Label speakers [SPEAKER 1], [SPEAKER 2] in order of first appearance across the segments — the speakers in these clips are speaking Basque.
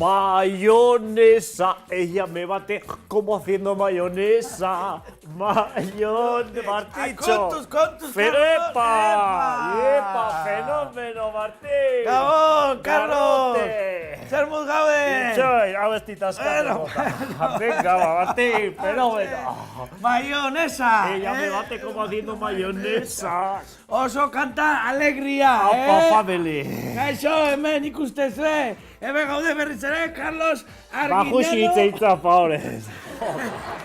[SPEAKER 1] Mayonesa, ella me bate como haciendo mayonesa. Mayonesa, Marticho.
[SPEAKER 2] Contus,
[SPEAKER 1] Pero
[SPEAKER 2] Carlos,
[SPEAKER 1] epa, fenómeno, Martín.
[SPEAKER 2] Gabon, Carlos.
[SPEAKER 1] Garrote.
[SPEAKER 2] Zer muz gabe.
[SPEAKER 1] Itxoi, hau ez ditazkatu. Venga, Martín, fenómeno.
[SPEAKER 2] Mayonesa.
[SPEAKER 1] Ella me bate como haciendo mayonesa.
[SPEAKER 2] Oso kanta alegria,
[SPEAKER 1] Apa, family.
[SPEAKER 2] Gaixo, hemen ikustezue. Hemen gaude berriz ere, Carlos
[SPEAKER 1] Bajusi
[SPEAKER 2] Arguiñano.
[SPEAKER 1] itzeitza favorez.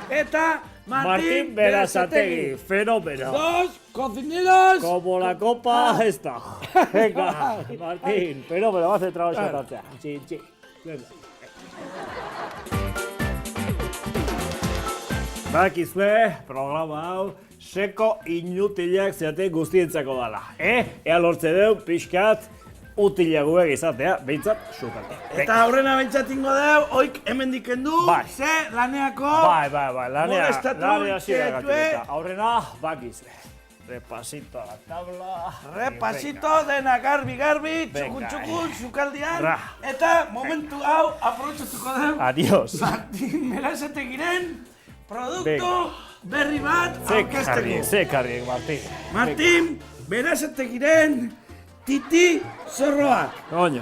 [SPEAKER 2] Eta
[SPEAKER 1] Martín Berasategui, fenómeno.
[SPEAKER 2] Dos cocineros.
[SPEAKER 1] Como la copa esta. Venga, Martín, fenómeno, va a hacer trabajo esta tarde. Sí, sí. Venga. Bakizue, programa hau, seko inutilak zeate guztientzako dala. Ea lortze deu, pixkat, utilaguek izatea, behintzat, sukate.
[SPEAKER 2] Eta aurrena bentsatingo deu, oik hemen dikendu,
[SPEAKER 1] Bai.
[SPEAKER 2] ze laneako.
[SPEAKER 1] Bai, lanea
[SPEAKER 2] Molestatu
[SPEAKER 1] hasi
[SPEAKER 2] ditue.
[SPEAKER 1] eta aurrena, bakizue. Repasito a la tabla.
[SPEAKER 2] Repasito dena garbi,
[SPEAKER 1] Venga,
[SPEAKER 2] txukun, sukaldian.
[SPEAKER 1] Ra.
[SPEAKER 2] Eta momentu hau, aprobetxatuko deu.
[SPEAKER 1] Adiós.
[SPEAKER 2] Martin Berasategiren produktu
[SPEAKER 1] Venga.
[SPEAKER 2] berri bat aurkezteko.
[SPEAKER 1] Zekarriek, Martín.
[SPEAKER 2] Martin Berasategiren titi zorroak.
[SPEAKER 1] Oño.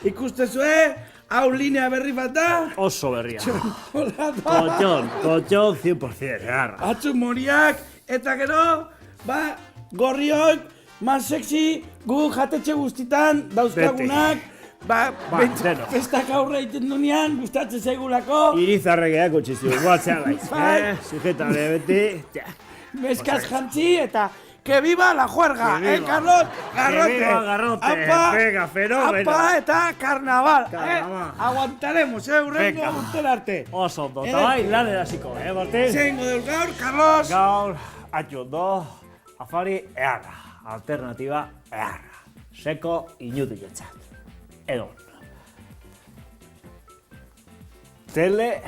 [SPEAKER 2] Ikustezue, hau linea berri bat da.
[SPEAKER 1] Oso berria.
[SPEAKER 2] Hola da.
[SPEAKER 1] Colchón 100%, garra.
[SPEAKER 2] Atzu moriak, eta gero, gorriok, mas sexy, gu jatetxe guztitan dauzkagunak.
[SPEAKER 1] deno.
[SPEAKER 2] Festak aurre egiten dunean, gustatzen zaigulako.
[SPEAKER 1] Irizarregeak utxizu, guatzea laiz.
[SPEAKER 2] Bai.
[SPEAKER 1] Sujetale beti.
[SPEAKER 2] Meskaz jantzi eta que viva la juerga,
[SPEAKER 1] Que viva.
[SPEAKER 2] Carlos? Garrote.
[SPEAKER 1] Que viva Garrote. Venga, fenómeno.
[SPEAKER 2] Apa eta carnaval.
[SPEAKER 1] Carnaval.
[SPEAKER 2] Aguantaremos, urrengo
[SPEAKER 1] Venga.
[SPEAKER 2] urtera arte.
[SPEAKER 1] Oso ondo, eta bai, lanera hasiko, Martín?
[SPEAKER 2] Zeingo dut gaur, Carlos?
[SPEAKER 1] Gaur, atxu ondo, afari earra. Alternatiba earra. Seko inutiletzat. Edo. Tele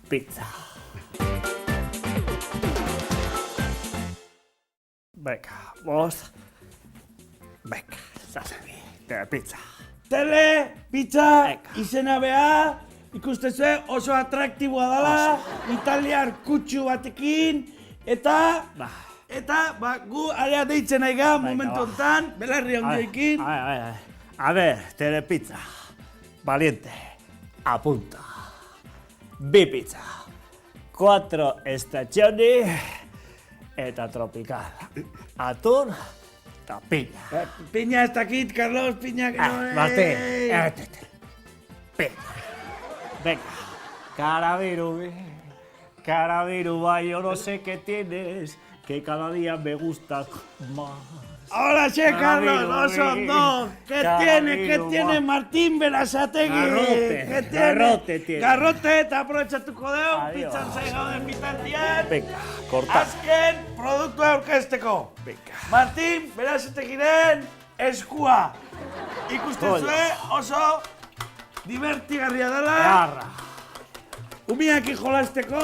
[SPEAKER 1] pizza. Venga, bost. Venga, zazabi. Tele pizza.
[SPEAKER 2] Tele, pizza,
[SPEAKER 1] Venga.
[SPEAKER 2] izena beha, ikustezue oso atraktiboa dela, italiar kutsu batekin, eta gu area deitzen nahi ga momentu
[SPEAKER 1] ba.
[SPEAKER 2] honetan, belarri handiekin.
[SPEAKER 1] A ver, telepizza. Valiente. Apunta. Bipizza. 4 estazioni. Eta tropical. Atún eta piña.
[SPEAKER 2] Piña ez dakit, Carlos, piña que no...
[SPEAKER 1] Martín, piña. Venga. Carabiru, bai, yo no sé qué tienes, que cada día me gustas más.
[SPEAKER 2] Hola, Carlos, oso ondo. ¿Qué tiene Martín Berasategui?
[SPEAKER 1] Garrote tiene.
[SPEAKER 2] Garrote eta aprobetxatuko deu,
[SPEAKER 1] Adiós.
[SPEAKER 2] pizzan zaigauden bitartian.
[SPEAKER 1] Venga, corta.
[SPEAKER 2] Azken produktua aurkezteko.
[SPEAKER 1] Venga.
[SPEAKER 2] Martin Berasategiren eskua. Ikustezue oso divertigarria dela.
[SPEAKER 1] Garra.
[SPEAKER 2] Umiak jolasteko,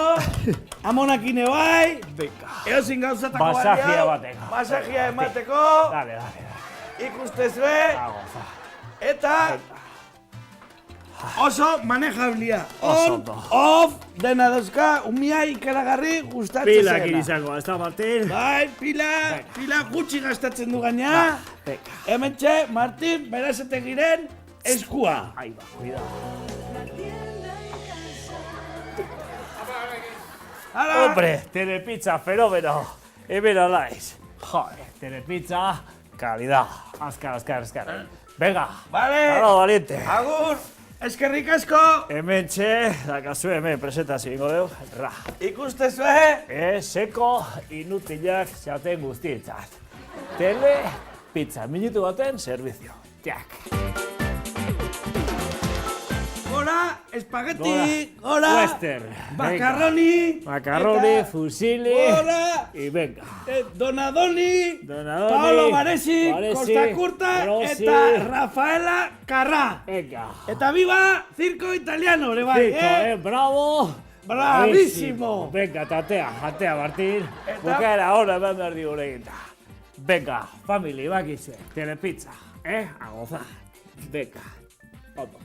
[SPEAKER 2] amonakin bai.
[SPEAKER 1] Venga.
[SPEAKER 2] Eozin gauzatako
[SPEAKER 1] Masajia bateko.
[SPEAKER 2] Masajia emateko.
[SPEAKER 1] Dale.
[SPEAKER 2] Ikustezue.
[SPEAKER 1] Agoza.
[SPEAKER 2] Eta oso manejablia.
[SPEAKER 1] Oso
[SPEAKER 2] On,
[SPEAKER 1] ondo.
[SPEAKER 2] off, dena dauzka, umia ikaragarri gustatzen
[SPEAKER 1] Pilak
[SPEAKER 2] zena.
[SPEAKER 1] izango, ez da, Martín?
[SPEAKER 2] Bai, pila gutxi gastatzen du gaina.
[SPEAKER 1] Venga.
[SPEAKER 2] Hementxe, Martin Berasategiren eskua.
[SPEAKER 1] Ahí va, cuidado.
[SPEAKER 2] Hala,
[SPEAKER 1] Hombre, telepizza, fenómeno. Hemen alaiz. Joder, telepizza, calidad. Azkar. Venga.
[SPEAKER 2] Vale.
[SPEAKER 1] Halo, valiente.
[SPEAKER 2] Agur, eskerrik asko.
[SPEAKER 1] Hemen txe, dakazu hemen presentazio ingo deu. Ra.
[SPEAKER 2] Ikustezue.
[SPEAKER 1] Seko inutilak zaten guztientzat. Tele, pizza, minutu baten, servizio. Jak.
[SPEAKER 2] Gora, espagueti. Gora,
[SPEAKER 1] Western.
[SPEAKER 2] macarroni.
[SPEAKER 1] Macarroni,
[SPEAKER 2] eta
[SPEAKER 1] fusilli.
[SPEAKER 2] Gora,
[SPEAKER 1] Y venga.
[SPEAKER 2] Donadoni.
[SPEAKER 1] Donadoni,
[SPEAKER 2] Paolo Baresi,
[SPEAKER 1] Baresi,
[SPEAKER 2] Costa Curta
[SPEAKER 1] Rossi.
[SPEAKER 2] eta Rafaela Carrà.
[SPEAKER 1] Venga.
[SPEAKER 2] Eta viva Circo Italiano, ere bai,
[SPEAKER 1] Cinco, bravo.
[SPEAKER 2] Bravísimo.
[SPEAKER 1] Venga, jatea, Martín.
[SPEAKER 2] Eta-
[SPEAKER 1] Bukaera hora eman behar digu egita. Venga, family, bakizue, telepizza, a gozar. Venga, vamos.